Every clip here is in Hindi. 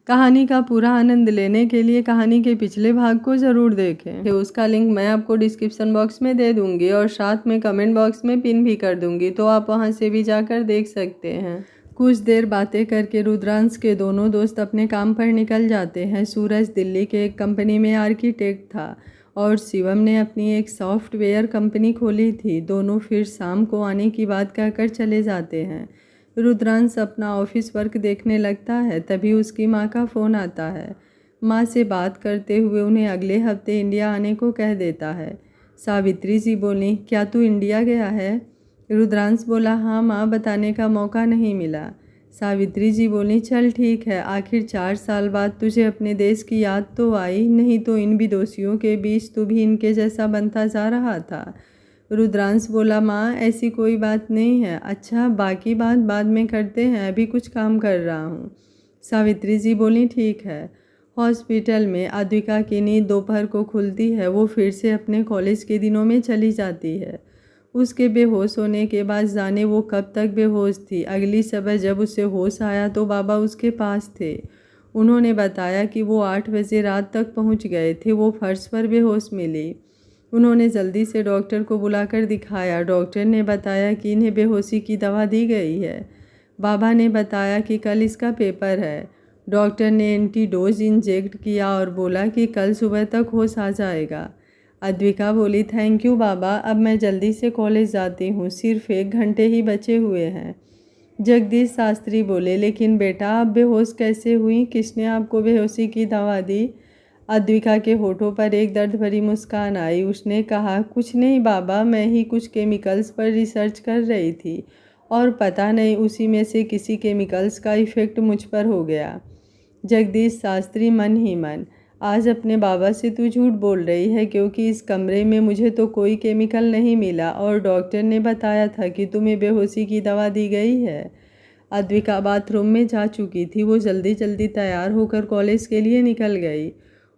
कहानी का पूरा आनंद लेने के लिए कहानी के पिछले भाग को ज़रूर देखें। उसका लिंक मैं आपको डिस्क्रिप्शन बॉक्स में दे दूंगी और साथ में कमेंट बॉक्स में पिन भी कर दूंगी, तो आप वहां से भी जाकर देख सकते हैं। कुछ देर बातें करके रुद्रांश के दोनों दोस्त अपने काम पर निकल जाते हैं। सूरज दिल्ली के एक कंपनी में आर्किटेक्ट था और शिवम ने अपनी एक सॉफ्टवेयर कंपनी खोली थी। दोनों फिर शाम को आने की बात कहकर चले जाते हैं। रुद्रांश अपना ऑफिस वर्क देखने लगता है, तभी उसकी माँ का फ़ोन आता है। माँ से बात करते हुए उन्हें अगले हफ्ते इंडिया आने को कह देता है। सावित्री जी बोली, क्या तू इंडिया गया है? रुद्रांश बोला, हाँ माँ, बताने का मौका नहीं मिला। सावित्री जी बोली, चल ठीक है, आखिर 4 साल बाद तुझे अपने देश की याद तो आई, नहीं तो इन विदोषियों के बीच तू भी इनके जैसा बनता जा रहा था। रुद्रांश बोला, माँ ऐसी कोई बात नहीं है। अच्छा, बाकी बात बाद में करते हैं, अभी कुछ काम कर रहा हूँ। सावित्री जी बोली, ठीक है। हॉस्पिटल में अद्विका की नींद दोपहर को खुलती है। वो फिर से अपने कॉलेज के दिनों में चली जाती है। उसके बेहोश होने के बाद जाने वो कब तक बेहोश थी। अगली सुबह जब उसे होश आया तो बाबा उसके पास थे। उन्होंने बताया कि वो 8 बजे रात तक पहुँच गए थे। वो फर्श पर बेहोश मिली। उन्होंने जल्दी से डॉक्टर को बुलाकर दिखाया। डॉक्टर ने बताया कि इन्हें बेहोशी की दवा दी गई है। बाबा ने बताया कि कल इसका पेपर है। डॉक्टर ने एंटीडोज इंजेक्ट किया और बोला कि कल सुबह तक होश आ जाएगा। अद्विका बोली, थैंक यू बाबा, अब मैं जल्दी से कॉलेज जाती हूँ, सिर्फ 1 घंटे ही बचे हुए हैं। जगदीश शास्त्री बोले, लेकिन बेटा आप बेहोश कैसे हुई? किसने आपको बेहोशी की दवा दी? अद्विका के होठों पर एक दर्द भरी मुस्कान आई। उसने कहा, कुछ नहीं बाबा, मैं ही कुछ केमिकल्स पर रिसर्च कर रही थी और पता नहीं उसी में से किसी केमिकल्स का इफ़ेक्ट मुझ पर हो गया। जगदीश शास्त्री मन ही मन, आज अपने बाबा से तू झूठ बोल रही है, क्योंकि इस कमरे में मुझे तो कोई केमिकल नहीं मिला और डॉक्टर ने बताया था कि तुम्हें बेहोशी की दवा दी गई है। अद्विका बाथरूम में जा चुकी थी। वो जल्दी जल्दी तैयार होकर कॉलेज के लिए निकल गई।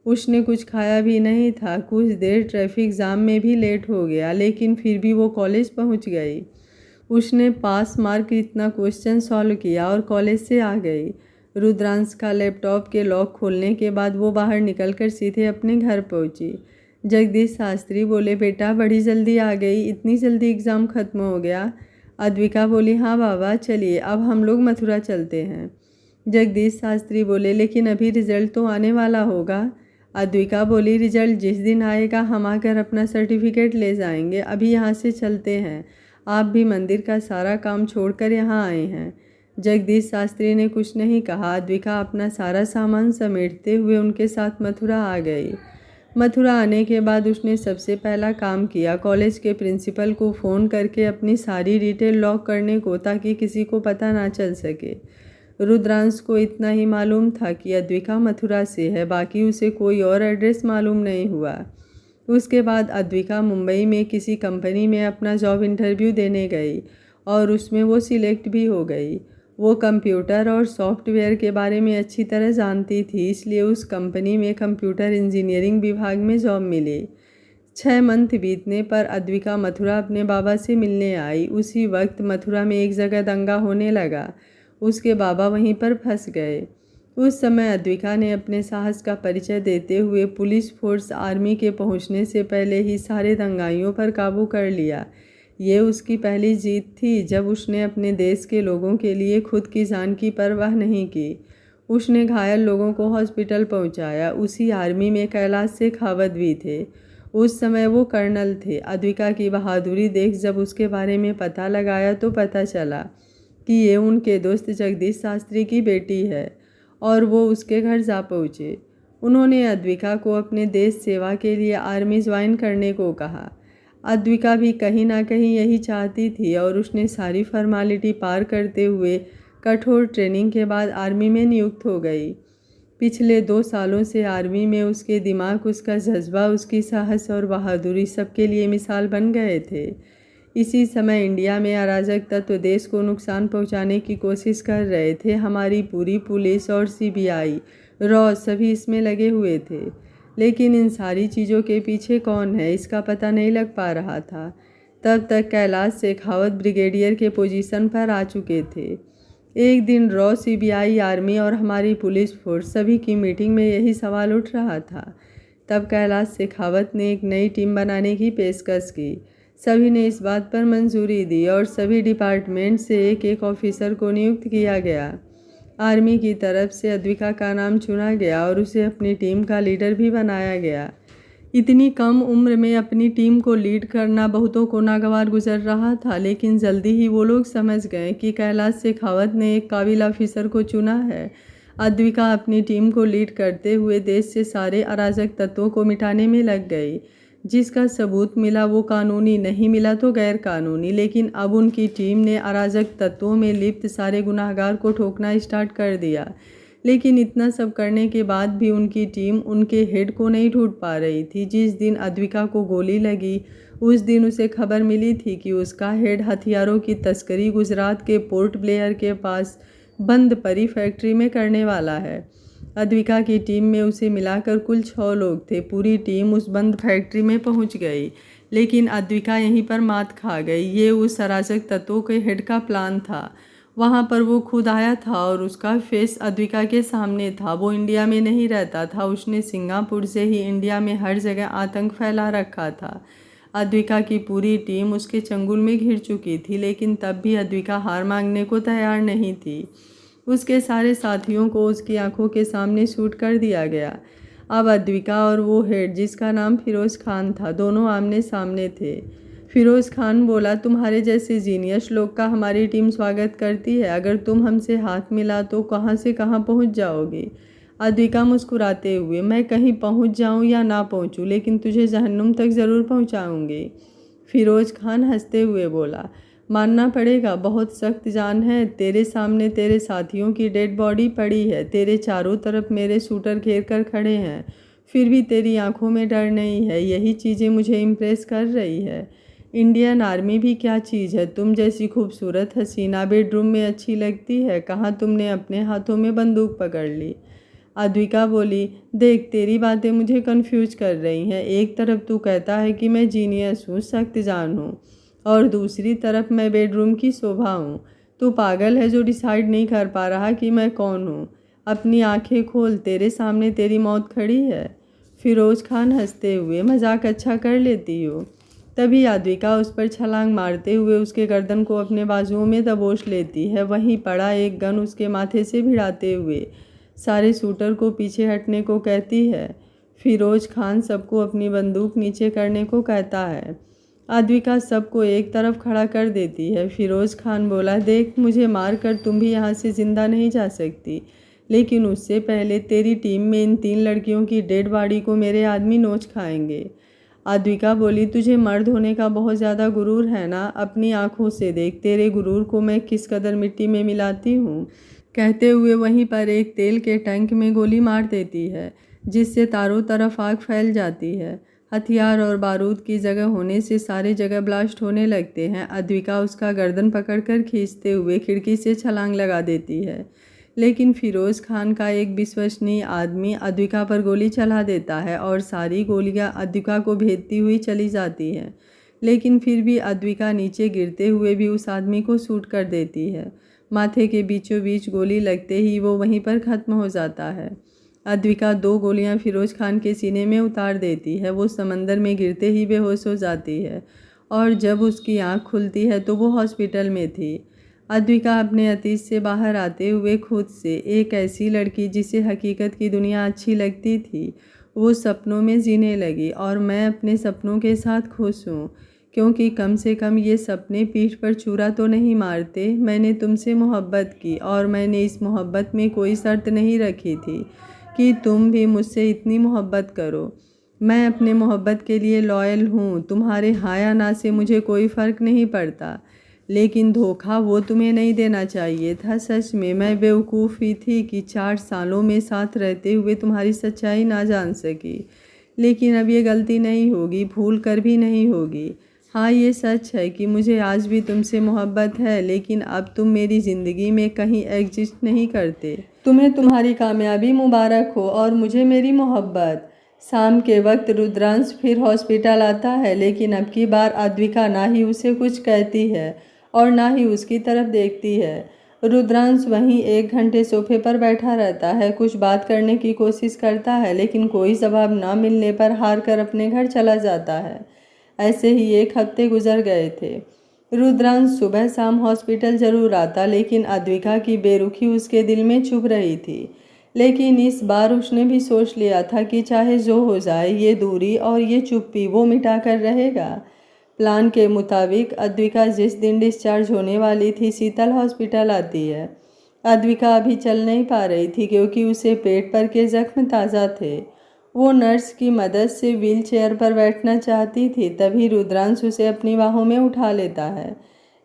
उसने कुछ खाया भी नहीं था। कुछ देर ट्रैफिक जाम में भी लेट हो गया, लेकिन फिर भी वो कॉलेज पहुंच गई। उसने पास मार्क इतना क्वेश्चन सॉल्व किया और कॉलेज से आ गई। रुद्रांश का लैपटॉप के लॉक खोलने के बाद वो बाहर निकलकर सीधे अपने घर पहुंची। जगदीश शास्त्री बोले, बेटा बड़ी जल्दी आ गई, इतनी जल्दी एग्ज़ाम ख़त्म हो गया? अद्विका बोली, हाँ बाबा, चलिए अब हम लोग मथुरा चलते हैं। जगदीश शास्त्री बोले, लेकिन अभी रिजल्ट तो आने वाला होगा। अद्विका बोली, रिजल्ट जिस दिन आएगा हम आकर अपना सर्टिफिकेट ले जाएंगे, अभी यहाँ से चलते हैं। आप भी मंदिर का सारा काम छोड़कर यहाँ आए हैं। जगदीश शास्त्री ने कुछ नहीं कहा। अद्विका अपना सारा सामान समेटते हुए उनके साथ मथुरा आ गई। मथुरा आने के बाद उसने सबसे पहला काम किया, कॉलेज के प्रिंसिपल को फ़ोन करके अपनी सारी डिटेल लॉक करने को, ताकि किसी को पता ना चल सके। रुद्रांश को इतना ही मालूम था कि अद्विका मथुरा से है, बाकी उसे कोई और एड्रेस मालूम नहीं हुआ। उसके बाद अद्विका मुंबई में किसी कंपनी में अपना जॉब इंटरव्यू देने गई और उसमें वो सिलेक्ट भी हो गई। वो कंप्यूटर और सॉफ्टवेयर के बारे में अच्छी तरह जानती थी, इसलिए उस कंपनी में कंप्यूटर इंजीनियरिंग विभाग में जॉब मिली। 6 मंथ बीतने पर अद्विका मथुरा अपने बाबा से मिलने आई। उसी वक्त मथुरा में एक जगह दंगा होने लगा। उसके बाबा वहीं पर फंस गए। उस समय अद्विका ने अपने साहस का परिचय देते हुए पुलिस फोर्स आर्मी के पहुंचने से पहले ही सारे दंगाइयों पर काबू कर लिया। ये उसकी पहली जीत थी जब उसने अपने देश के लोगों के लिए खुद की जान की परवाह नहीं की। उसने घायल लोगों को हॉस्पिटल पहुंचाया। उसी आर्मी में कैलाश शेखावत भी थे। उस समय वो कर्नल थे। अद्विका की बहादुरी देख जब उसके बारे में पता लगाया तो पता चला कि ये उनके दोस्त जगदीश शास्त्री की बेटी है और वो उसके घर जा पहुँचे। उन्होंने अद्विका को अपने देश सेवा के लिए आर्मी ज्वाइन करने को कहा। अद्विका भी कहीं ना कहीं यही चाहती थी और उसने सारी फॉर्मेलिटी पार करते हुए कठोर ट्रेनिंग के बाद आर्मी में नियुक्त हो गई। पिछले 2 सालों से आर्मी में उसके दिमाग, उसका जज्बा, उसकी साहस और बहादुरी सबके लिए मिसाल बन गए थे। इसी समय इंडिया में अराजक तत्व देश को नुकसान पहुंचाने की कोशिश कर रहे थे। हमारी पूरी पुलिस और सीबीआई, रॉ सभी इसमें लगे हुए थे, लेकिन इन सारी चीज़ों के पीछे कौन है इसका पता नहीं लग पा रहा था। तब तक कैलाश शेखावत ब्रिगेडियर के पोजीशन पर आ चुके थे। एक दिन रॉ, सीबीआई, आर्मी और हमारी पुलिस फोर्स सभी की मीटिंग में यही सवाल उठ रहा था। तब कैलाश शेखावत ने एक नई टीम बनाने की पेशकश की। सभी ने इस बात पर मंजूरी दी और सभी डिपार्टमेंट से एक एक ऑफिसर को नियुक्त किया गया। आर्मी की तरफ से अद्विका का नाम चुना गया और उसे अपनी टीम का लीडर भी बनाया गया। इतनी कम उम्र में अपनी टीम को लीड करना बहुतों को नागवार गुजर रहा था, लेकिन जल्दी ही वो लोग समझ गए कि कैलाश शेखावत ने एक काबिल ऑफिसर को चुना है। अद्विका अपनी टीम को लीड करते हुए देश से सारे अराजक तत्वों को मिटाने में लग गई। जिसका सबूत मिला वो कानूनी, नहीं मिला तो गैर कानूनी, लेकिन अब उनकी टीम ने अराजक तत्वों में लिप्त सारे गुनाहगार को ठोकना स्टार्ट कर दिया। लेकिन इतना सब करने के बाद भी उनकी टीम उनके हेड को नहीं ढूंढ पा रही थी। जिस दिन अद्विका को गोली लगी उस दिन उसे खबर मिली थी कि उसका हेड हथियारों की तस्करी गुजरात के पोर्ट ब्लेयर के पास बंद परी फैक्ट्री में करने वाला है। अद्विका की टीम में उसे मिलाकर कुल 6 लोग थे। पूरी टीम उस बंद फैक्ट्री में पहुंच गई, लेकिन अद्विका यहीं पर मात खा गई। ये उस अराजक तत्वों के हेड का प्लान था। वहाँ पर वो खुद आया था और उसका फेस अद्विका के सामने था। वो इंडिया में नहीं रहता था, उसने सिंगापुर से ही इंडिया में हर जगह आतंक फैला रखा था। अद्विका की पूरी टीम उसके चंगुल में घिर चुकी थी, लेकिन तब भी अद्विका हार मांगने को तैयार नहीं थी। उसके सारे साथियों को उसकी आंखों के सामने शूट कर दिया गया। अब अद्विका और वो हेड, जिसका नाम फिरोज़ खान था, दोनों आमने सामने थे। फिरोज़ खान बोला, तुम्हारे जैसे जीनियस लोग का हमारी टीम स्वागत करती है। अगर तुम हमसे हाथ मिला तो कहाँ से कहाँ पहुँच जाओगे। अद्विका मुस्कुराते हुए, मैं कहीं पहुँच जाऊँ या ना पहुँचूँ, लेकिन तुझे जहन्नुम तक ज़रूर पहुँचाऊँगी। फिरोज़ खान हंसते हुए बोला, मानना पड़ेगा, बहुत सख्त जान है। तेरे सामने तेरे साथियों की डेड बॉडी पड़ी है, तेरे चारों तरफ मेरे शूटर घेर कर खड़े हैं, फिर भी तेरी आंखों में डर नहीं है। यही चीज़ें मुझे इम्प्रेस कर रही है। इंडियन आर्मी भी क्या चीज़ है, तुम जैसी खूबसूरत हसीना बेडरूम में अच्छी लगती है, कहाँ तुमने अपने हाथों में बंदूक पकड़ ली। अद्विका बोली, देख तेरी बातें मुझे कंफ्यूज कर रही हैं। एक तरफ तू कहता है कि मैं जीनियस हूँ, सख्त जान हूँ, और दूसरी तरफ मैं बेडरूम की शोभा हूँ। तू पागल है जो डिसाइड नहीं कर पा रहा कि मैं कौन हूँ। अपनी आंखें खोल, तेरे सामने तेरी मौत खड़ी है। फिरोज़ खान हंसते हुए, मजाक अच्छा कर लेती हो। तभी अद्विका उस पर छलांग मारते हुए उसके गर्दन को अपने बाजुओं में दबोच लेती है। वहीं पड़ा एक गन उसके माथे से भिड़ाते हुए सारे शूटर को पीछे हटने को कहती है। फिरोज़ खान सबको अपनी बंदूक नीचे करने को कहता है। अद्विका सबको एक तरफ खड़ा कर देती है। फिरोज़ खान बोला, देख मुझे मार कर तुम भी यहाँ से ज़िंदा नहीं जा सकती, लेकिन उससे पहले तेरी टीम में इन 3 लड़कियों की डेड बॉडी को मेरे आदमी नोच खाएंगे। अद्विका बोली, तुझे मर्द होने का बहुत ज़्यादा गुरूर है ना, अपनी आंखों से देख तेरे गुरूर को मैं किस कदर मिट्टी में मिलाती हूँ। कहते हुए वहीं पर एक तेल के टैंक में गोली मार देती है, जिससे चारों तरफ आग फैल जाती है। हथियार और बारूद की जगह होने से सारे जगह ब्लास्ट होने लगते हैं। अद्विका उसका गर्दन पकड़कर खींचते हुए खिड़की से छलांग लगा देती है, लेकिन फिरोज़ खान का एक विश्वसनीय आदमी अद्विका पर गोली चला देता है और सारी गोलियां अद्विका को भेदती हुई चली जाती हैं। लेकिन फिर भी अद्विका नीचे गिरते हुए भी उस आदमी को शूट कर देती है। माथे के बीचों बीच गोली लगते ही वो वहीं पर ख़त्म हो जाता है। अद्विका 2 गोलियां फिरोज़ खान के सीने में उतार देती है। वो समंदर में गिरते ही बेहोश हो जाती है और जब उसकी आँख खुलती है तो वो हॉस्पिटल में थी। अद्विका अपने अतीत से बाहर आते हुए खुद से एक ऐसी लड़की जिसे हकीकत की दुनिया अच्छी लगती थी, वो सपनों में जीने लगी। और मैं अपने सपनों के साथ खुश हूँ, क्योंकि कम से कम ये सपने पीठ पर छुरा तो नहीं मारते। मैंने तुमसे मोहब्बत की और मैंने इस मोहब्बत में कोई शर्त नहीं रखी थी कि तुम भी मुझसे इतनी मोहब्बत करो। मैं अपने मोहब्बत के लिए लॉयल हूँ। तुम्हारे हाँ या ना से मुझे कोई फ़र्क नहीं पड़ता, लेकिन धोखा वो तुम्हें नहीं देना चाहिए था। सच में मैं बेवकूफ़ ही थी कि 4 सालों में साथ रहते हुए तुम्हारी सच्चाई ना जान सकी। लेकिन अब ये गलती नहीं होगी, भूल कर भी नहीं होगी। हाँ, ये सच है कि मुझे आज भी तुमसे मोहब्बत है, लेकिन अब तुम मेरी ज़िंदगी में कहीं एग्जिस्ट नहीं करते। तुम्हें तुम्हारी कामयाबी मुबारक हो और मुझे मेरी मोहब्बत। शाम के वक्त रुद्रांश फिर हॉस्पिटल आता है, लेकिन अब की बार अद्विका ना ही उसे कुछ कहती है और ना ही उसकी तरफ देखती है। रुद्रांश वहीं 1 घंटे सोफे पर बैठा रहता है, कुछ बात करने की कोशिश करता है लेकिन कोई जवाब न मिलने पर हार कर अपने घर चला जाता है। ऐसे ही 1 हफ्ते गुजर गए थे। रुद्रांश सुबह शाम हॉस्पिटल जरूर आता लेकिन अद्विका की बेरुखी उसके दिल में चुभ रही थी। लेकिन इस बार उसने भी सोच लिया था कि चाहे जो हो जाए ये दूरी और ये चुप्पी वो मिटा कर रहेगा। प्लान के मुताबिक अद्विका जिस दिन डिस्चार्ज होने वाली थी शीतल हॉस्पिटल आती है। अद्विका अभी चल नहीं पा रही थी क्योंकि उसे पेट पर के जख्म ताज़ा थे। वो नर्स की मदद से व्हील चेयर पर बैठना चाहती थी, तभी रुद्रांश उसे अपनी बाहों में उठा लेता है।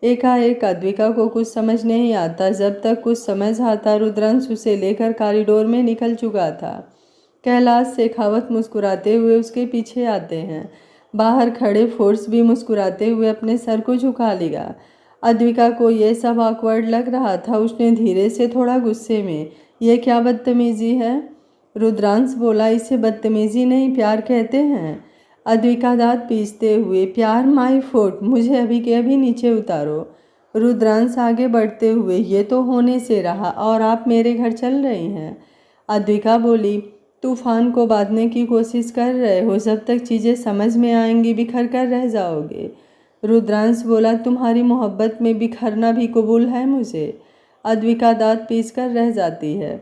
एकाएक अद्विका को कुछ समझ नहीं आता। जब तक कुछ समझ आता रुद्रांश उसे लेकर कॉरिडोर में निकल चुका था। कैलाश शेखावत मुस्कुराते हुए उसके पीछे आते हैं। बाहर खड़े फोर्स भी मुस्कुराते हुए अपने सर को झुका लिया। अद्विका को यह सब ऑकवर्ड लग रहा था। उसने धीरे से थोड़ा गुस्से में, यह क्या बदतमीजी है? रुद्रांश बोला, इसे बदतमीजी नहीं प्यार कहते हैं। अद्विका दांत पीसते हुए, प्यार माय फुट, मुझे अभी के अभी नीचे उतारो। रुद्रांश आगे बढ़ते हुए, ये तो होने से रहा और आप मेरे घर चल रही हैं। अद्विका बोली, तूफान को बांधने की कोशिश कर रहे हो, जब तक चीज़ें समझ में आएंगी बिखर कर रह जाओगे। रुद्रांश बोला, तुम्हारी मोहब्बत में बिखरना भी कबूल है मुझे। अद्विका दांत पीस कर रह जाती है।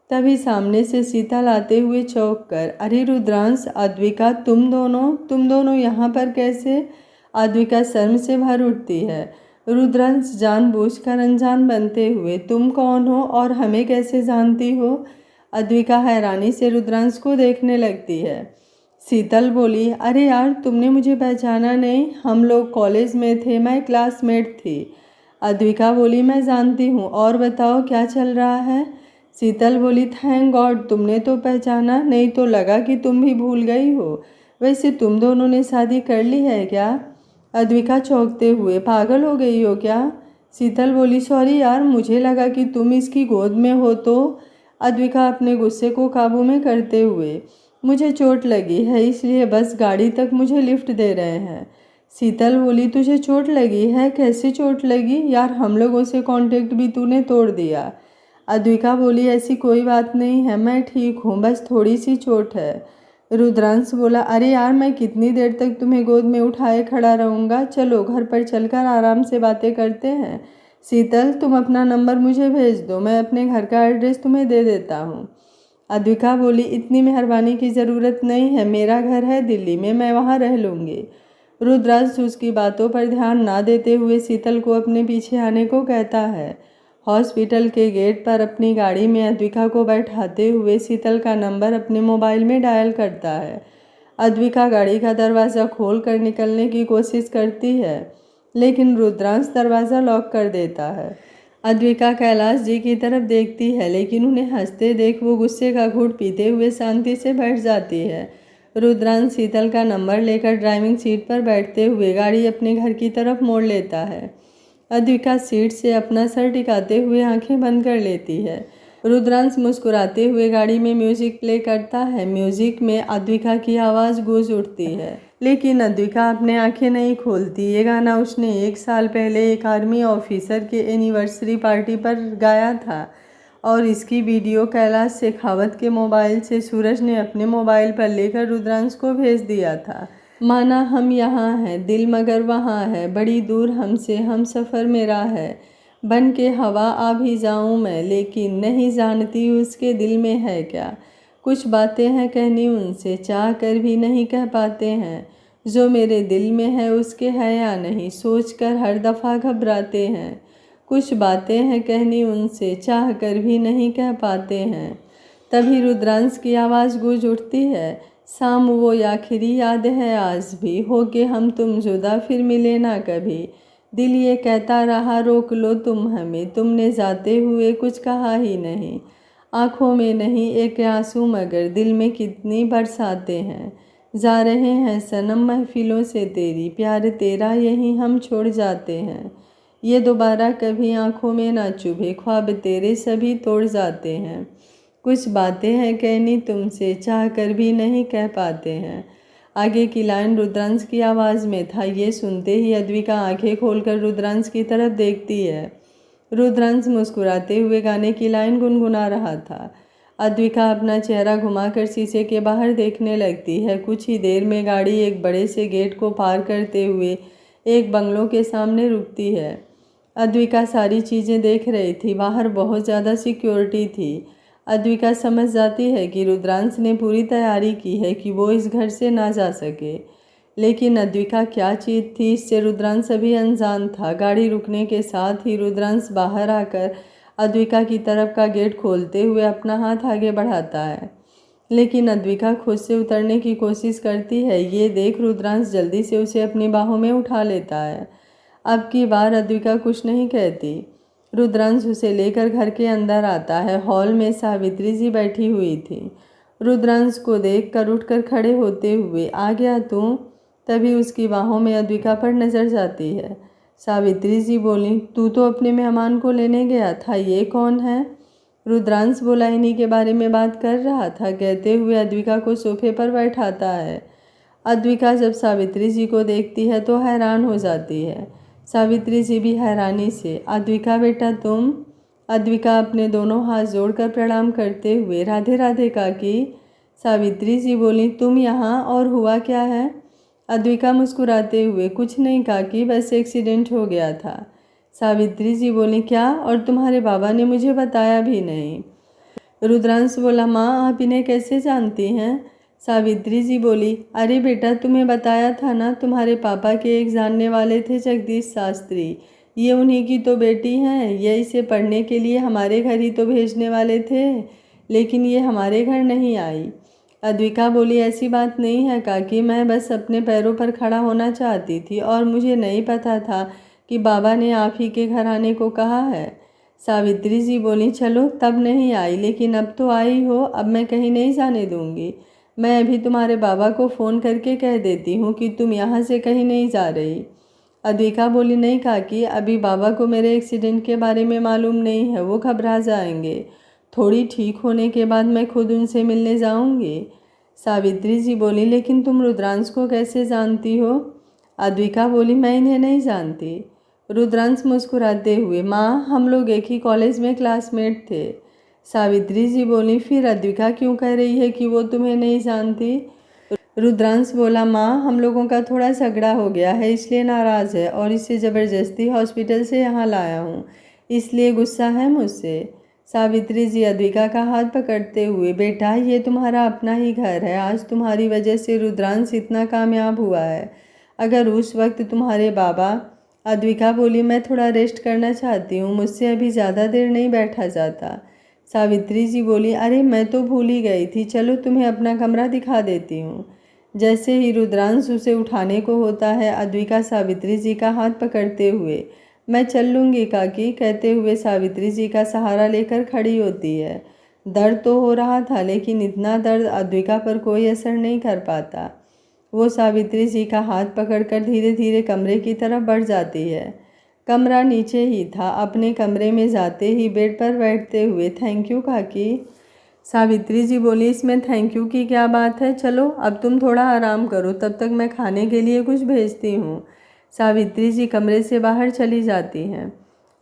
तभी सामने से शीतल आते हुए चौंक कर, अरे रुद्रांश, अद्विका, तुम दोनों यहाँ पर कैसे? अद्विका शर्म से भर उठती है। रुद्रांश जानबूझकर अनजान बनते हुए, तुम कौन हो और हमें कैसे जानती हो? अद्विका हैरानी से रुद्रांश को देखने लगती है। शीतल बोली, अरे यार, तुमने मुझे पहचाना नहीं? हम लोग कॉलेज में थे, मैं क्लासमेट थी। अद्विका बोली, मैं जानती हूँ, और बताओ क्या चल रहा है? शीतल बोली, थैंक गॉड तुमने तो पहचाना, नहीं तो लगा कि तुम भी भूल गई हो। वैसे तुम दोनों ने शादी कर ली है क्या? अद्विका चौंकते हुए, पागल हो गई हो क्या? शीतल बोली, सॉरी यार, मुझे लगा कि तुम इसकी गोद में हो तो। अद्विका अपने गुस्से को काबू में करते हुए, मुझे चोट लगी है इसलिए बस गाड़ी तक मुझे लिफ्ट दे रहे हैं। शीतल बोली, तुझे चोट लगी है? कैसे चोट लगी यार? हम लोगों से कांटेक्ट भी तूने तोड़ दिया। अद्विका बोली, ऐसी कोई बात नहीं है, मैं ठीक हूँ, बस थोड़ी सी चोट है। रुद्रांश बोला, अरे यार, मैं कितनी देर तक तुम्हें गोद में उठाए खड़ा रहूँगा? चलो घर पर चलकर आराम से बातें करते हैं। शीतल, तुम अपना नंबर मुझे भेज दो, मैं अपने घर का एड्रेस तुम्हें दे देता हूँ। अद्विका बोली, इतनी मेहरबानी की ज़रूरत नहीं है, मेरा घर है दिल्ली में, मैं वहाँ रह लूँगी। रुद्रांश उसकी बातों पर ध्यान ना देते हुए शीतल को अपने पीछे आने को कहता है। हॉस्पिटल के गेट पर अपनी गाड़ी में अद्विका को बैठाते हुए शीतल का नंबर अपने मोबाइल में डायल करता है। अद्विका गाड़ी का दरवाज़ा खोल कर निकलने की कोशिश करती है लेकिन रुद्रांश दरवाज़ा लॉक कर देता है। अद्विका कैलाश जी की तरफ देखती है लेकिन उन्हें हंसते देख वो गुस्से का घूंट पीते हुए शांति से बैठ जाती है। रुद्रांश शीतल का नंबर लेकर ड्राइविंग सीट पर बैठते हुए गाड़ी अपने घर की तरफ मोड़ लेता है। अद्विका सीट से अपना सर टिकाते हुए आंखें बंद कर लेती है। रुद्रांश मुस्कुराते हुए गाड़ी में म्यूजिक प्ले करता है। म्यूजिक में अद्विका की आवाज़ गूंज उठती है लेकिन अद्विका अपने आंखें नहीं खोलती। ये गाना उसने 1 साल पहले एक आर्मी ऑफिसर के एनिवर्सरी पार्टी पर गाया था और इसकी वीडियो कैलाश शेखावत के मोबाइल से सूरज ने अपने मोबाइल पर लेकर रुद्रांश को भेज दिया था। माना हम यहाँ हैं, दिल मगर वहाँ है, बड़ी दूर हमसे हम सफ़र मेरा है, बन के हवा आ भी जाऊँ मैं, लेकिन नहीं जानती उसके दिल में है क्या। कुछ बातें हैं कहनी उनसे, चाह कर भी नहीं कह पाते हैं, जो मेरे दिल में है उसके है या नहीं, सोच कर हर दफ़ा घबराते हैं। कुछ बातें हैं कहनी उनसे, चाह कर भी नहीं कह पाते हैं। तभी रुद्रांश की आवाज़ गूंज उठती है, शाम वो आखिरी याद है आज भी, हो के हम तुम जुदा फिर मिले ना कभी। दिल ये कहता रहा रोक लो तुम हमें, तुमने जाते हुए कुछ कहा ही नहीं। आँखों में नहीं एक आंसू मगर दिल में कितनी बरसाते हैं। जा रहे हैं सनम महफिलों से तेरी, प्यार तेरा यहीं हम छोड़ जाते हैं। ये दोबारा कभी आँखों में ना चुभे, ख्वाब तेरे सभी तोड़ जाते हैं। कुछ बातें हैं कहनी तुमसे, चाह कर भी नहीं कह पाते हैं। आगे की लाइन रुद्रांश की आवाज़ में था। ये सुनते ही अद्विका आंखें खोलकर रुद्रांश की तरफ देखती है। रुद्रांश मुस्कुराते हुए गाने की लाइन गुनगुना रहा था। अद्विका अपना चेहरा घुमाकर शीशे के बाहर देखने लगती है। कुछ ही देर में गाड़ी एक बड़े से गेट को पार करते हुए एक बंगलों के सामने रुकती है। अद्विका सारी चीज़ें देख रही थी। बाहर बहुत ज़्यादा सिक्योरिटी थी। अद्विका समझ जाती है कि रुद्रांश ने पूरी तैयारी की है कि वो इस घर से ना जा सके। लेकिन अद्विका क्या चीज़ थी, इससे रुद्रांश अभी अनजान था। गाड़ी रुकने के साथ ही रुद्रांश बाहर आकर अद्विका की तरफ का गेट खोलते हुए अपना हाथ आगे बढ़ाता है। लेकिन अद्विका खुद से उतरने की कोशिश करती है। ये देख रुद्रांश जल्दी से उसे अपनी बाहों में उठा लेता है। अब की बार अद्विका कुछ नहीं कहती। रुद्रांश उसे लेकर घर के अंदर आता है। हॉल में सावित्री जी बैठी हुई थी। रुद्रांश को देखकर उठकर खड़े होते हुए, आ गया तू? तभी उसकी बाहों में अद्विका पर नजर जाती है। सावित्री जी बोली, तू तो अपने मेहमान को लेने गया था, ये कौन है? रुद्रांश बोला, इन्हीं के बारे में बात कर रहा था, कहते हुए अद्विका को सोफे पर बैठाता है। अद्विका जब सावित्री जी को देखती है तो हैरान हो जाती है। सावित्री जी भी हैरानी से, अद्विका बेटा तुम? अद्विका अपने दोनों हाथ जोड़कर प्रणाम करते हुए, राधे राधे काकी। सावित्री जी बोली, तुम यहाँ, और हुआ क्या है? अद्विका मुस्कुराते हुए, कुछ नहीं काकी, बस एक्सीडेंट हो गया था। सावित्री जी बोली, क्या? और तुम्हारे बाबा ने मुझे बताया भी नहीं। रुद्रांश बोला, माँ आप इन्हें कैसे जानती हैं? सावित्री जी बोली, अरे बेटा तुम्हें बताया था ना, तुम्हारे पापा के एक जानने वाले थे जगदीश शास्त्री, ये उन्हीं की तो बेटी हैं। ये इसे पढ़ने के लिए हमारे घर ही तो भेजने वाले थे, लेकिन ये हमारे घर नहीं आई। अद्विका बोली, ऐसी बात नहीं है काकी, मैं बस अपने पैरों पर खड़ा होना चाहती थी और मुझे नहीं पता था कि बाबा ने आप ही के घर आने को कहा है। सावित्री जी बोली, चलो तब नहीं आई, लेकिन अब तो आई हो, अब मैं कहीं नहीं जाने दूंगी। मैं अभी तुम्हारे बाबा को फ़ोन करके कह देती हूँ कि तुम यहाँ से कहीं नहीं जा रही। अद्विका बोली, नहीं काकी, अभी बाबा को मेरे एक्सीडेंट के बारे में मालूम नहीं है, वो घबरा जाएंगे। थोड़ी ठीक होने के बाद मैं खुद उनसे मिलने जाऊंगी। सावित्री जी बोली, लेकिन तुम रुद्रांश को कैसे जानती हो? अद्विका बोली, मैं इन्हें नहीं जानती। रुद्रांश मुस्कुराते हुए, माँ हम लोग एक ही कॉलेज में क्लासमेट थे। सावित्री जी बोली, फिर अद्विका क्यों कह रही है कि वो तुम्हें नहीं जानती? रुद्रांश बोला, माँ हम लोगों का थोड़ा झगड़ा हो गया है, इसलिए नाराज़ है और इसे ज़बरदस्ती हॉस्पिटल से यहाँ लाया हूँ, इसलिए गुस्सा है मुझसे। सावित्री जी अद्विका का हाथ पकड़ते हुए, बेटा ये तुम्हारा अपना ही घर है, आज तुम्हारी वजह से रुद्रांश इतना कामयाब हुआ है। अगर उस वक्त तुम्हारे बाबा। अद्विका बोली, मैं थोड़ा रेस्ट करना चाहती हूँ, मुझसे अभी ज़्यादा देर नहीं बैठा जाता। सावित्री जी बोली, अरे मैं तो भूल ही गई थी, चलो तुम्हें अपना कमरा दिखा देती हूँ। जैसे ही रुद्रांश उसे उठाने को होता है, अद्विका सावित्री जी का हाथ पकड़ते हुए, मैं चल लूँगी काकी, कहते हुए सावित्री जी का सहारा लेकर खड़ी होती है। दर्द तो हो रहा था, लेकिन इतना दर्द अद्विका पर कोई असर नहीं कर पाता। वो सावित्री जी का हाथ पकड़कर धीरे धीरे कमरे की तरफ बढ़ जाती है। कमरा नीचे ही था। अपने कमरे में जाते ही बेड पर बैठते हुए, थैंक यू काकी। सावित्री जी बोली, इसमें थैंक यू की क्या बात है, चलो अब तुम थोड़ा आराम करो, तब तक मैं खाने के लिए कुछ भेजती हूँ। सावित्री जी कमरे से बाहर चली जाती हैं।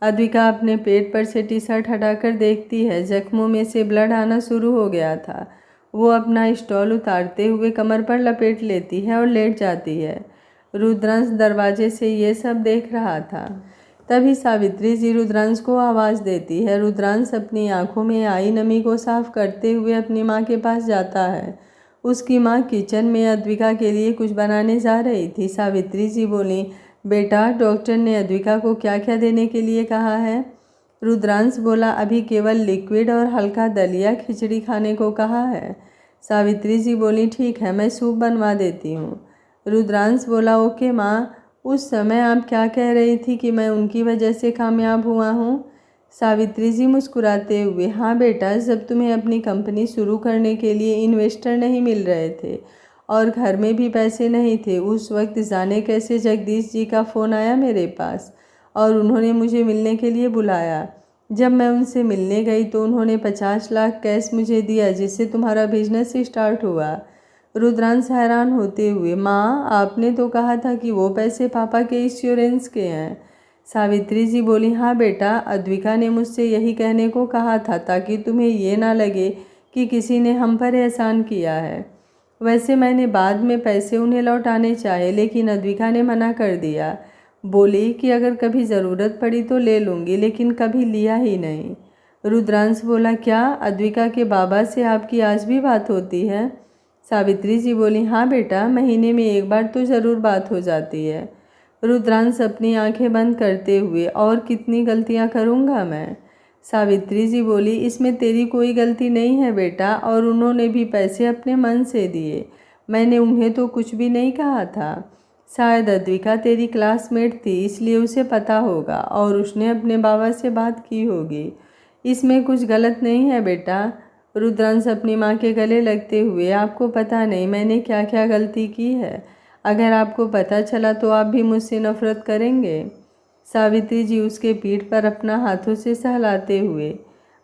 अद्विका अपने पेट पर से टी शर्ट हटाकर देखती है, जख्मों में से ब्लड आना शुरू हो गया था। वो अपना स्टॉल उतारते हुए कमर पर लपेट लेती है और लेट जाती है। रुद्रांश दरवाजे से ये सब देख रहा था। तभी सावित्री जी रुद्रांश को आवाज़ देती है। रुद्रांश अपनी आंखों में आई नमी को साफ करते हुए अपनी माँ के पास जाता है। उसकी माँ किचन में अद्विका के लिए कुछ बनाने जा रही थी। सावित्री जी बोली, बेटा डॉक्टर ने अद्विका को क्या क्या देने के लिए कहा है? रुद्रांश बोला, अभी केवल लिक्विड और हल्का दलिया खिचड़ी खाने को कहा है। सावित्री जी बोली, ठीक है मैं सूप बनवा देती हूँ। रुद्रांश बोला, ओके माँ, उस समय आप क्या कह रही थी कि मैं उनकी वजह से कामयाब हुआ हूँ? सावित्री जी मुस्कुराते हुए, हाँ बेटा, जब तुम्हें अपनी कंपनी शुरू करने के लिए इन्वेस्टर नहीं मिल रहे थे और घर में भी पैसे नहीं थे, उस वक्त जाने कैसे जगदीश जी का फ़ोन आया मेरे पास और उन्होंने मुझे मिलने के लिए बुलाया। जब मैं उनसे मिलने गई तो उन्होंने 50 लाख कैश मुझे दिया, जिससे तुम्हारा बिजनेस स्टार्ट हुआ। रुद्रांश हैरान होते हुए, माँ आपने तो कहा था कि वो पैसे पापा के इंश्योरेंस के हैं। सावित्री जी बोली, हाँ बेटा, अद्विका ने मुझसे यही कहने को कहा था ताकि तुम्हें ये ना लगे कि किसी ने हम पर एहसान किया है। वैसे मैंने बाद में पैसे उन्हें लौटाने चाहे लेकिन अद्विका ने मना कर दिया। बोली कि अगर कभी ज़रूरत पड़ी तो ले लूँगी, लेकिन कभी लिया ही नहीं। रुद्रांश बोला, क्या अद्विका के बाबा से आपकी आज भी बात होती है? सावित्री जी बोली, हाँ बेटा, महीने में एक बार तो ज़रूर बात हो जाती है। रुद्रांश अपनी आंखें बंद करते हुए, और कितनी गलतियां करूंगा मैं? सावित्री जी बोली, इसमें तेरी कोई गलती नहीं है बेटा, और उन्होंने भी पैसे अपने मन से दिए, मैंने उन्हें तो कुछ भी नहीं कहा था। शायद अद्विका तेरी क्लासमेट थी इसलिए उसे पता होगा और उसने अपने बाबा से बात की होगी। इसमें कुछ गलत नहीं है बेटा। रुद्रांश अपनी माँ के गले लगते हुए, आपको पता नहीं मैंने क्या क्या गलती की है। अगर आपको पता चला तो आप भी मुझसे नफरत करेंगे। सावित्री जी उसके पीठ पर अपना हाथों से सहलाते हुए,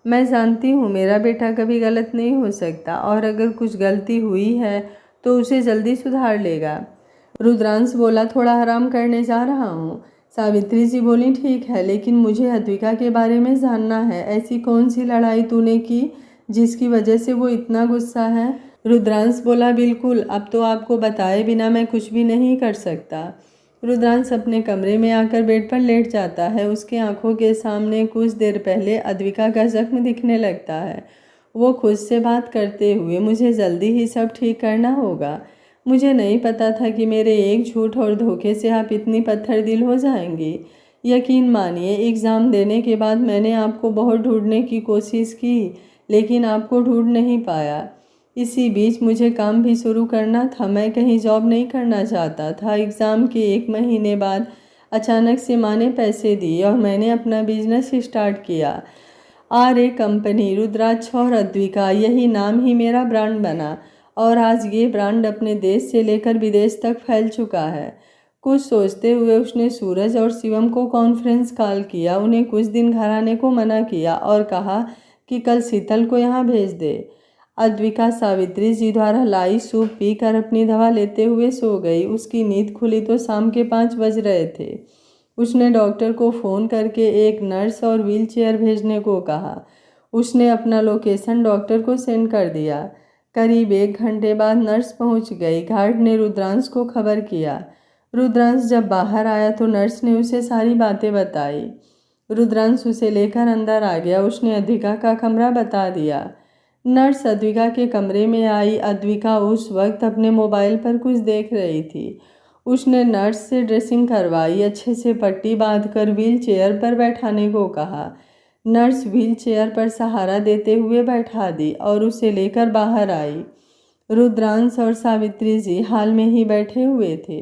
मैं जानती हूँ मेरा बेटा कभी गलत नहीं हो सकता, और अगर कुछ गलती हुई है तो उसे जल्दी सुधार लेगा। रुद्रांश बोला, थोड़ा आराम करने जा रहा हूँ। सावित्री जी बोली, ठीक है, लेकिन मुझे अद्विका के बारे में जानना है। ऐसी कौन सी लड़ाई तूने की जिसकी वजह से वो इतना गुस्सा है? रुद्रांश बोला, बिल्कुल, अब तो आपको बताए बिना मैं कुछ भी नहीं कर सकता। रुद्रांश अपने कमरे में आकर बेड पर लेट जाता है। उसके आंखों के सामने कुछ देर पहले अद्विका का जख्म दिखने लगता है। वो खुद से बात करते हुए, मुझे जल्दी ही सब ठीक करना होगा। मुझे नहीं पता था कि मेरे एक झूठ और धोखे से आप इतनी पत्थर दिल हो जाएंगी। यकीन मानिए, एग्ज़ाम देने के बाद मैंने आपको बहुत ढूंढने की कोशिश की, लेकिन आपको ढूंढ नहीं पाया। इसी बीच मुझे काम भी शुरू करना था, मैं कहीं जॉब नहीं करना चाहता था। एग्ज़ाम के 1 महीने बाद अचानक से माँ ने पैसे दिए और मैंने अपना बिजनेस स्टार्ट किया। RA कंपनी, रुद्राक्ष और अद्विका, यही नाम ही मेरा ब्रांड बना, और आज ये ब्रांड अपने देश से लेकर विदेश तक फैल चुका है। कुछ सोचते हुए उसने सूरज और शिवम को कॉन्फ्रेंस कॉल किया, उन्हें कुछ दिन घर आने को मना किया और कहा कि कल शीतल को यहाँ भेज दे। अद्विका सावित्री जी द्वारा लाई सूप पीकर अपनी दवा लेते हुए सो गई। उसकी नींद खुली तो शाम के 5 बज रहे थे। उसने डॉक्टर को फ़ोन करके एक नर्स और व्हीलचेयर भेजने को कहा। उसने अपना लोकेशन डॉक्टर को सेंड कर दिया। करीब 1 घंटे बाद नर्स पहुंच गई। गार्ड ने रुद्रांश को खबर किया। रुद्रांश जब बाहर आया तो नर्स ने उसे सारी बातें बताई। रुद्रांश उसे लेकर अंदर आ गया। उसने अद्विका का कमरा बता दिया। नर्स अद्विका के कमरे में आई। अद्विका उस वक्त अपने मोबाइल पर कुछ देख रही थी। उसने नर्स से ड्रेसिंग करवाई, अच्छे से पट्टी बांधकर व्हील चेयर पर बैठाने को कहा। नर्स व्हील चेयर पर सहारा देते हुए बैठा दी और उसे लेकर बाहर आई। रुद्रांश और सावित्री जी हाल में ही बैठे हुए थे।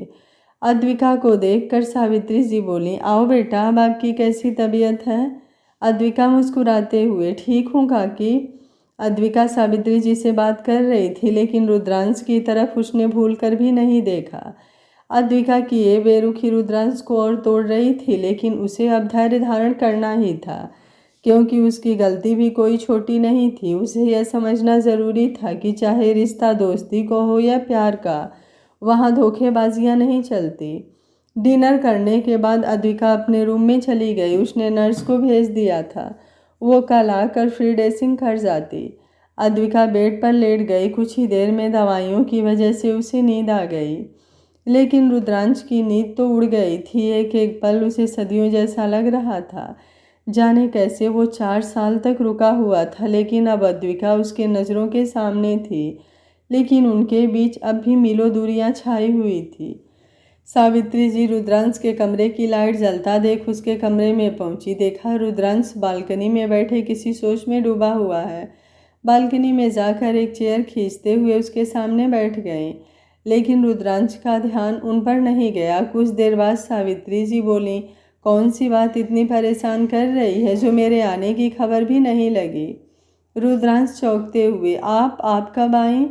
अद्विका को देखकर सावित्री जी बोली, आओ बेटा, अब आपकी कैसी तबीयत है? अद्विका मुस्कुराते हुए, ठीक हूँ काकी। अद्विका सावित्री जी से बात कर रही थी, लेकिन रुद्रांश की तरफ उसने भूल कर भी नहीं देखा। अद्विका की ये बेरुखी रुद्रांश को और तोड़ रही थी, लेकिन उसे अब धैर्य धारण करना ही था, क्योंकि उसकी गलती भी कोई छोटी नहीं थी। उसे यह समझना ज़रूरी था कि चाहे रिश्ता दोस्ती को हो या प्यार का, वहाँ धोखेबाजियाँ नहीं चलती। डिनर करने के बाद अद्विका अपने रूम में चली गई। उसने नर्स को भेज दिया था, वो कल आकर फ्री ड्रेसिंग कर जाती। अद्विका बेड पर लेट गई। कुछ ही देर में दवाइयों की वजह से उसे नींद आ गई, लेकिन रुद्रांश की नींद तो उड़ गई थी। एक एक पल उसे सदियों जैसा लग रहा था। जाने कैसे वो 4 साल तक रुका हुआ था, लेकिन अब अद्विका उसके नज़रों के सामने थी, लेकिन उनके बीच अब भी मीलों दूरियां छाई हुई थी। सावित्री जी रुद्रांश के कमरे की लाइट जलता देख उसके कमरे में पहुंची। देखा रुद्रांश बालकनी में बैठे किसी सोच में डूबा हुआ है। बालकनी में जाकर एक चेयर खींचते हुए उसके सामने बैठ गई, लेकिन रुद्रांश का ध्यान उन पर नहीं गया। कुछ देर बाद सावित्री जी बोली, कौन सी बात इतनी परेशान कर रही है जो मेरे आने की खबर भी नहीं लगी? रुद्रांश चौंकते हुए, आप कब आई?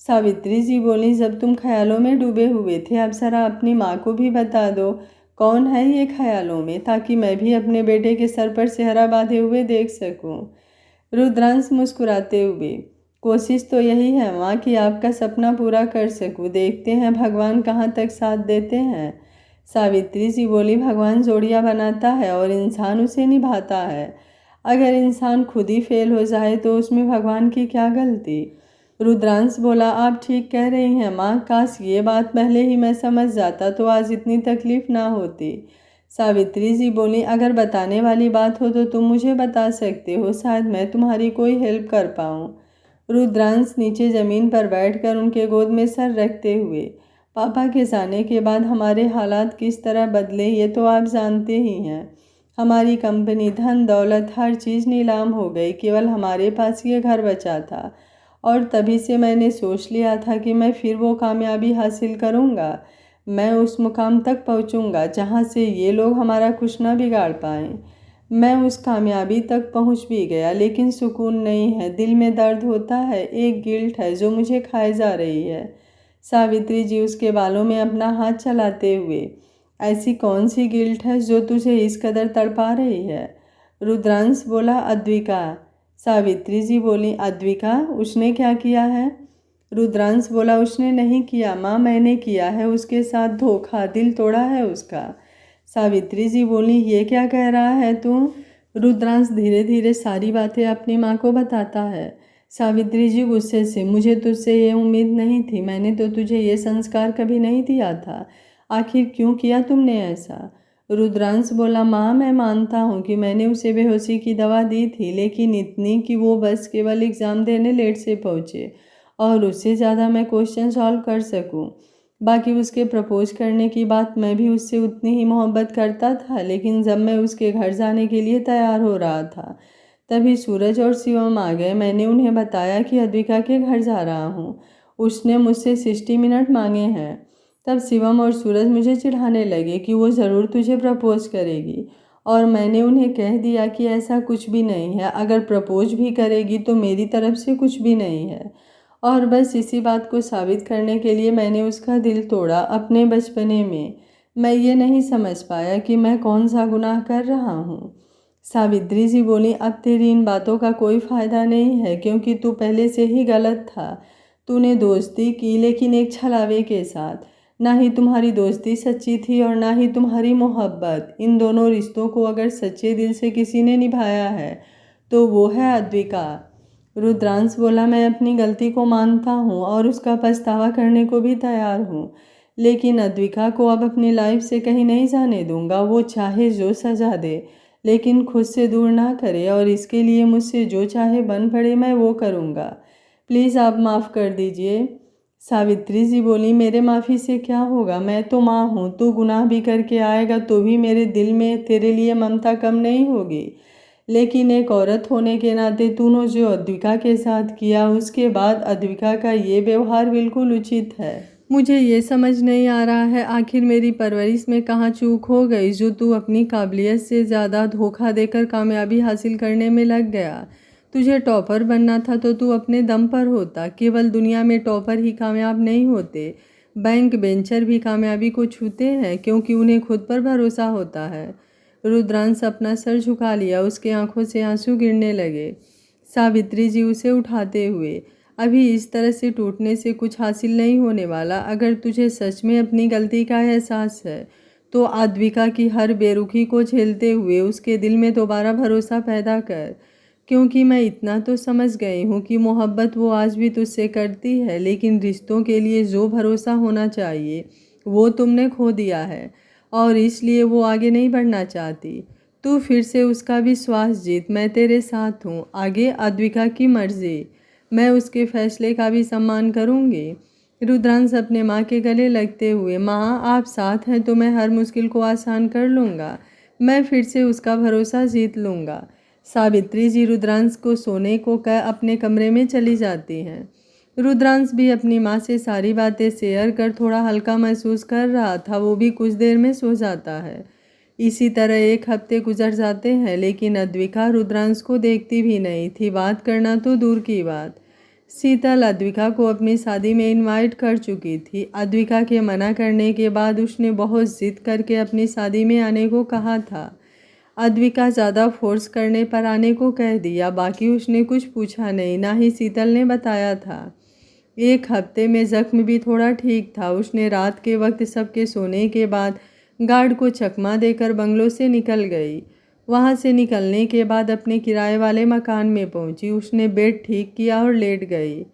सावित्री जी बोली, जब तुम ख्यालों में डूबे हुए थे। अब जरा अपनी माँ को भी बता दो कौन है ये ख्यालों में, ताकि मैं भी अपने बेटे के सर पर सेहरा बांधे हुए देख सकूं। रुद्रांश मुस्कुराते हुए, कोशिश तो यही है माँ कि आपका सपना पूरा कर सकूं। देखते हैं भगवान कहाँ तक साथ देते हैं। सावित्री जी बोली, भगवान जोड़ियाँ बनाता है और इंसान उसे निभाता है। अगर इंसान खुद ही फेल हो जाए तो उसमें भगवान की क्या गलती। रुद्रांश बोला, आप ठीक कह रही हैं माँ, काश ये बात पहले ही मैं समझ जाता तो आज इतनी तकलीफ ना होती। सावित्री जी बोली, अगर बताने वाली बात हो तो तुम मुझे बता सकते हो, शायद मैं तुम्हारी कोई हेल्प कर पाऊँ। रुद्रांश नीचे ज़मीन पर बैठकर उनके गोद में सर रखते हुए, पापा के जाने के बाद हमारे हालात किस तरह बदले ये तो आप जानते ही हैं। हमारी कंपनी, धन दौलत, हर चीज़ नीलाम हो गई, केवल हमारे पास ये घर बचा था। और तभी से मैंने सोच लिया था कि मैं फिर वो कामयाबी हासिल करूँगा। मैं उस मुकाम तक पहुँचूँगा जहाँ से ये लोग हमारा कुछ ना बिगाड़ पाएँ। मैं उस कामयाबी तक पहुँच भी गया, लेकिन सुकून नहीं है, दिल में दर्द होता है, एक गिल्ट है जो मुझे खाए जा रही है। सावित्री जी उसके बालों में अपना हाथ चलाते हुए, ऐसी कौन सी गिल्ट है जो तुझे इस कदर तड़पा रही है। रुद्रांश बोला, अद्विका। सावित्री जी बोली, अद्विका, उसने क्या किया है। रुद्रांश बोला, उसने नहीं किया माँ, मैंने किया है उसके साथ धोखा, दिल तोड़ा है उसका। सावित्री जी बोली, ये क्या कह रहा है तू। रुद्रांश धीरे धीरे सारी बातें अपनी माँ को बताता है। सावित्री जी गुस्से से, मुझे तुझसे ये उम्मीद नहीं थी, मैंने तो तुझे ये संस्कार कभी नहीं दिया था, आखिर क्यों किया तुमने ऐसा। रुद्रांश बोला, माँ मैं मानता हूँ कि मैंने उसे बेहोशी की दवा दी थी, लेकिन इतनी कि वो बस केवल एग्ज़ाम देने लेट से पहुँचे और उससे ज़्यादा मैं क्वेश्चन सॉल्व कर सकूँ। बाकी उसके प्रपोज करने की बात, मैं भी उससे उतनी ही मोहब्बत करता था, लेकिन जब मैं उसके घर जाने के लिए तैयार हो रहा था तभी सूरज और शिवम आ गए। मैंने उन्हें बताया कि अद्विका के घर जा रहा हूँ, उसने मुझसे 60 मिनट मांगे हैं। तब शिवम और सूरज मुझे चिढ़ाने लगे कि वो ज़रूर तुझे प्रपोज करेगी, और मैंने उन्हें कह दिया कि ऐसा कुछ भी नहीं है, अगर प्रपोज भी करेगी तो मेरी तरफ से कुछ भी नहीं है। और बस इसी बात को साबित करने के लिए मैंने उसका दिल तोड़ा अपने बचपने में। मैं ये नहीं समझ पाया कि मैं कौन सा गुनाह कर रहा हूँ। सावित्री जी बोली, अब तेरी इन बातों का कोई फ़ायदा नहीं है, क्योंकि तू पहले से ही गलत था। तूने दोस्ती की, लेकिन एक छलावे के साथ। ना ही तुम्हारी दोस्ती सच्ची थी और ना ही तुम्हारी मोहब्बत। इन दोनों रिश्तों को अगर सच्चे दिल से किसी ने निभाया है तो वो है अद्विका। रुद्रांश बोला, मैं अपनी गलती को मानता हूँ और उसका पछतावा करने को भी तैयार हूँ, लेकिन अद्विका को अब अपनी लाइफ से कहीं नहीं जाने दूंगा। वो चाहे जो सजा दे, लेकिन खुद से दूर ना करे, और इसके लिए मुझसे जो चाहे बन पड़े मैं वो करूँगा। प्लीज़ आप माफ़ कर दीजिए। सावित्री जी बोली, मेरे माफ़ी से क्या होगा, मैं तो माँ हूँ, तू गुनाह भी करके आएगा तो भी मेरे दिल में तेरे लिए ममता कम नहीं होगी। लेकिन एक औरत होने के नाते तूने जो अद्विका के साथ किया, उसके बाद अद्विका का ये व्यवहार बिल्कुल उचित है। मुझे ये समझ नहीं आ रहा है आखिर मेरी परवरिश में कहाँ चूक हो गई, जो तू अपनी काबिलियत से ज़्यादा धोखा देकर कामयाबी हासिल करने में लग गया। तुझे टॉपर बनना था तो तू अपने दम पर होता। केवल दुनिया में टॉपर ही कामयाब नहीं होते, बैंक बेंचर भी कामयाबी को छूते हैं, क्योंकि उन्हें खुद पर भरोसा होता है। रुद्रांश अपना सर झुका लिया, उसके आंखों से आंसू गिरने लगे। सावित्री जी उसे उठाते हुए, अभी इस तरह से टूटने से कुछ हासिल नहीं होने वाला। अगर तुझे सच में अपनी गलती का एहसास है तो अद्विका की हर बेरुखी को झेलते हुए उसके दिल में दोबारा भरोसा पैदा कर, क्योंकि मैं इतना तो समझ गई हूँ कि मोहब्बत वो आज भी तुझसे करती है, लेकिन रिश्तों के लिए जो भरोसा होना चाहिए वो तुमने खो दिया है, और इसलिए वो आगे नहीं बढ़ना चाहती। तू फिर से उसका विश्वास जीत, मैं तेरे साथ हूँ। आगे अद्विका की मर्जी, मैं उसके फैसले का भी सम्मान करूँगी। रुद्रांश अपने माँ के गले लगते हुए, माँ आप साथ हैं तो मैं हर मुश्किल को आसान कर लूँगा, मैं फिर से उसका भरोसा जीत लूँगा। सावित्री जी रुद्रांश को सोने को कह अपने कमरे में चली जाती हैं। रुद्रांश भी अपनी माँ से सारी बातें शेयर कर थोड़ा हल्का महसूस कर रहा था। वो भी कुछ देर में सो जाता है। इसी तरह 1 हफ्ते गुजर जाते हैं, लेकिन अद्विका रुद्रांश को देखती भी नहीं थी, बात करना तो दूर की बात। शीतल अद्विका को अपनी शादी में इनवाइट कर चुकी थी। अद्विका के मना करने के बाद उसने बहुत जिद करके अपनी शादी में आने को कहा था। अद्विका ज़्यादा फोर्स करने पर आने को कह दिया। बाकी उसने कुछ पूछा नहीं, ना ही शीतल ने बताया था। 1 हफ्ते में जख्म भी थोड़ा ठीक था। उसने रात के वक्त सबके सोने के बाद गार्ड को चकमा देकर बंगलों से निकल गई। वहाँ से निकलने के बाद अपने किराए वाले मकान में पहुँची। उसने बेड ठीक किया और लेट गई।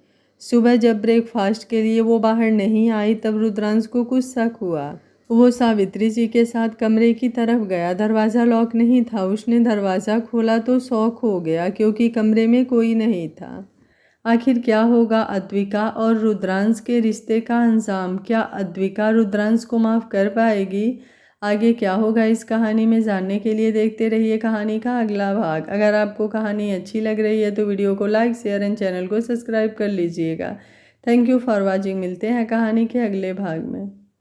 सुबह जब ब्रेकफास्ट के लिए वो बाहर नहीं आई तब रुद्रांश को कुछ शक हुआ। वो सावित्री जी के साथ कमरे की तरफ गया। दरवाज़ा लॉक नहीं था। उसने दरवाज़ा खोला तो शॉक हो गया क्योंकि कमरे में कोई नहीं था। आखिर क्या होगा अद्विका और रुद्रांश के रिश्ते का अंजाम? क्या अद्विका रुद्रांश को माफ़ कर पाएगी? आगे क्या होगा इस कहानी में जानने के लिए देखते रहिए कहानी का अगला भाग। अगर आपको कहानी अच्छी लग रही है तो वीडियो को लाइक शेयर एंड चैनल को सब्सक्राइब कर लीजिएगा। Thank you for watching. मिलते हैं कहानी के अगले भाग में।